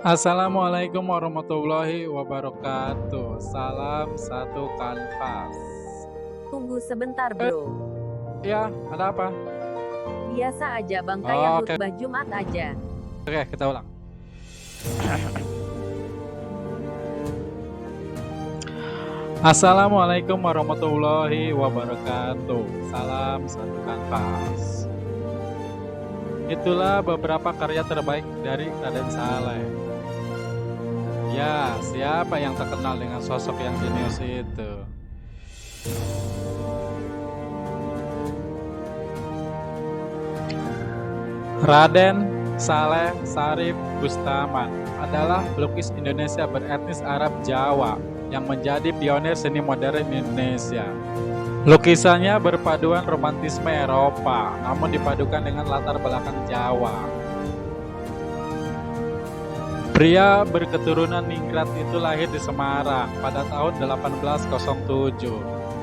Assalamualaikum warahmatullahi wabarakatuh. Salam satu kanvas. Tunggu sebentar Eh, bro. ya, ada apa? Biasa aja bang, kayak Oke, khutbah Jumat aja. oke, kita ulang. Assalamualaikum warahmatullahi wabarakatuh. Salam satu kanvas. Itulah beberapa karya terbaik dari Raden Saleh. Ya, siapa yang terkenal dengan sosok yang jenius itu? Raden Saleh Sarip Bustaman adalah pelukis Indonesia beretnis Arab Jawa yang menjadi pionir seni modern Indonesia. Lukisannya berpaduan romantisme Eropa, namun dipadukan dengan latar belakang Jawa. Pria berketurunan ningrat itu lahir di Semarang pada tahun 1807.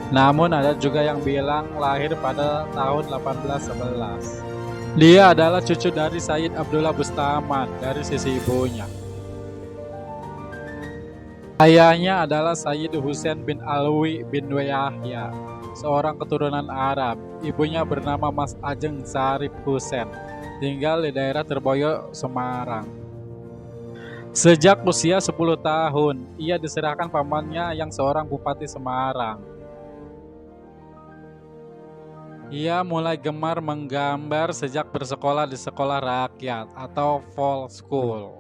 Namun ada juga yang bilang lahir pada tahun 1811. Dia adalah cucu dari Sayyid Abdullah Bustaman dari sisi ibunya. Ayahnya adalah Sayyid Husain bin Alwi bin Yahya, seorang keturunan Arab. Ibunya bernama Mas Ajeng Sarip Husain, tinggal di daerah Terboyo, Semarang. Sejak usia 10 tahun, ia diserahkan pamannya yang seorang bupati Semarang. Ia mulai gemar menggambar sejak bersekolah di sekolah rakyat atau Vol School.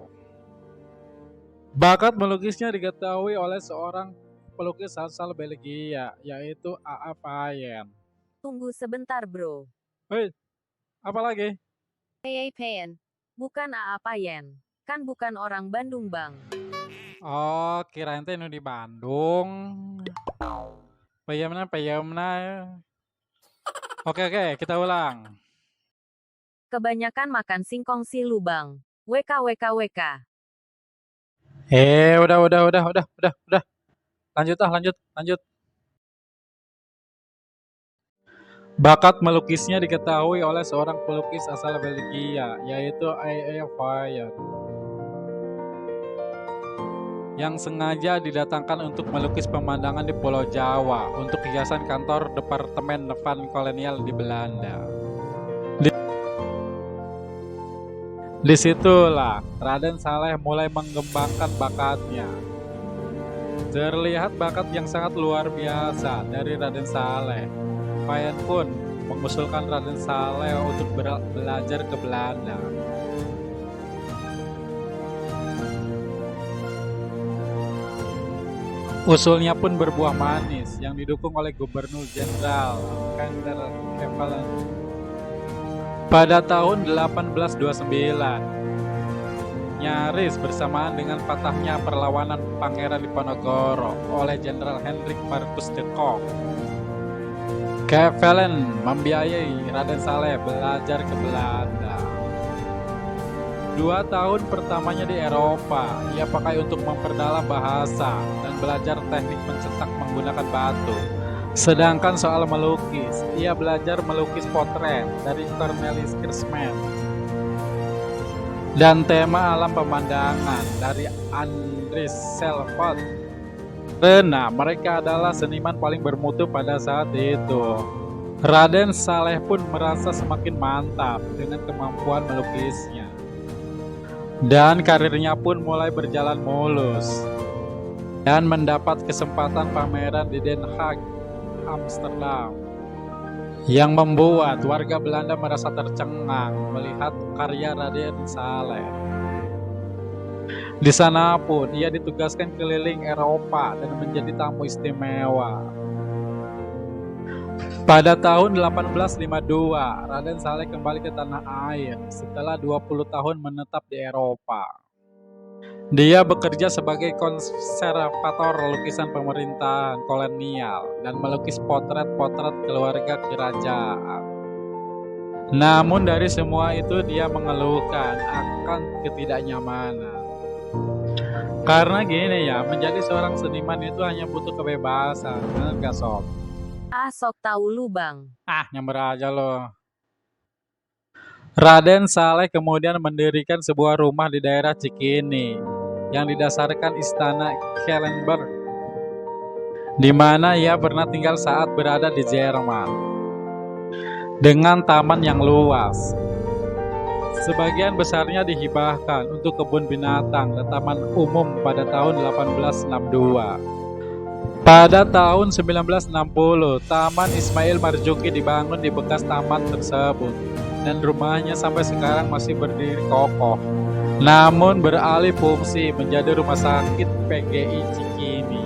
Bakat melukisnya diketahui oleh seorang pelukis asal Belgia, yaitu A.A. Payen. Tunggu sebentar bro. Hei, apa lagi? Hey Payen. Bukan A.A. Payen. Kan bukan orang Bandung bang. Oh, kirain teh nu di Bandung. Payemna. Oke, kita ulang. Kebanyakan makan singkong silu bang. WKWKWK. Udah. Lanjut. Bakat melukisnya diketahui oleh seorang pelukis asal Belgia, yaitu A.A. Payen, yang sengaja didatangkan untuk melukis pemandangan di Pulau Jawa untuk hiasan kantor Departemen Van Kolonial di Belanda. Disitulah Raden Saleh mulai mengembangkan bakatnya. Terlihat bakat yang sangat luar biasa dari Raden Saleh. Payen pun mengusulkan Raden Saleh untuk belajar ke Belanda. Usulnya pun berbuah manis yang didukung oleh Gubernur Jenderal Vander Kevelen pada tahun 1829, nyaris bersamaan dengan patahnya perlawanan Pangeran Diponegoro oleh Jenderal Hendrik Marcus de Kock. Kevelen membiayai Raden Saleh belajar ke Belanda. 2 tahun pertamanya di Eropa, ia pakai untuk memperdalam bahasa dan belajar teknik mencetak menggunakan batu. Sedangkan soal melukis, ia belajar melukis potret dari Cornelis Kreuzmann dan tema alam pemandangan dari Andries Selvat. Karena mereka adalah seniman paling bermutu pada saat itu. Raden Saleh pun merasa semakin mantap dengan kemampuan melukisnya. Dan karirnya pun mulai berjalan mulus. Dan mendapat kesempatan pameran di Den Haag, Amsterdam, yang membuat warga Belanda merasa tercengang melihat karya Raden Saleh. Di sana pun ia ditugaskan keliling Eropa dan menjadi tamu istimewa. Pada tahun 1852, Raden Saleh kembali ke tanah air setelah 20 tahun menetap di Eropa. Dia bekerja sebagai konservator lukisan pemerintahan kolonial dan melukis potret-potret keluarga kerajaan. Namun dari semua itu dia mengeluhkan akan ketidaknyamanan. Karena gini ya, menjadi seorang seniman itu hanya butuh kebebasan, bener gak sob? Ah sok tahu lu bang. Nyamber aja loh. Raden Saleh kemudian mendirikan sebuah rumah di daerah Cikini yang didasarkan istana Kellenberg, di mana ia pernah tinggal saat berada di Jerman, dengan taman yang luas. Sebagian besarnya dihibahkan untuk kebun binatang dan taman umum pada tahun 1862. Pada tahun 1960, Taman Ismail Marzuki dibangun di bekas taman tersebut, dan rumahnya sampai sekarang masih berdiri kokoh, namun beralih fungsi menjadi rumah sakit PGI Cikini.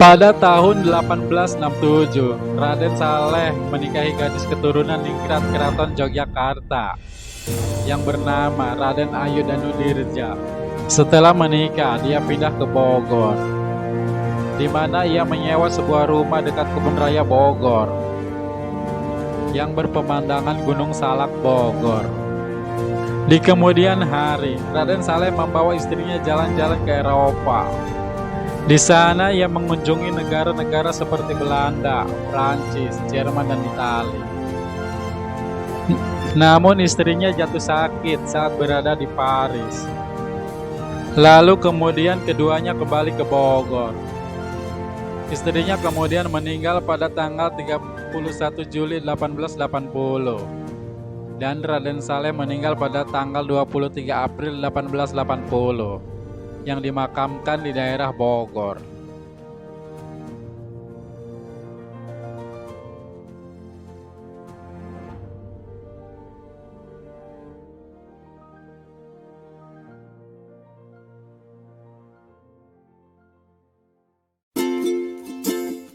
Pada tahun 1867, Raden Saleh menikahi gadis keturunan ningrat Keraton Yogyakarta yang bernama Raden Ayu Danudirja. Setelah menikah, dia pindah ke Bogor, di mana ia menyewa sebuah rumah dekat Kebun Raya Bogor yang berpemandangan Gunung Salak Bogor. Di kemudian hari, Raden Saleh membawa istrinya jalan-jalan ke Eropa. Di sana ia mengunjungi negara-negara seperti Belanda, Prancis, Jerman, dan Italia. Namun istrinya jatuh sakit saat berada di Paris. Lalu kemudian keduanya kembali ke Bogor. Istrinya kemudian meninggal pada tanggal 31 Juli 1880. Dan Raden Saleh meninggal pada tanggal 23 April 1880. Yang dimakamkan di daerah Bogor.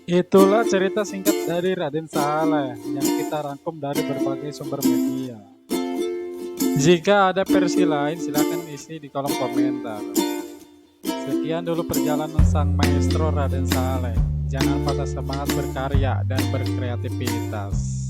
Itulah cerita singkat dari Raden Saleh yang kita rangkum dari berbagai sumber media. Jika ada versi lain, silakan isi di kolom komentar. Sekian dulu perjalanan sang maestro Raden Saleh. Jangan patah semangat berkarya dan berkreativitas.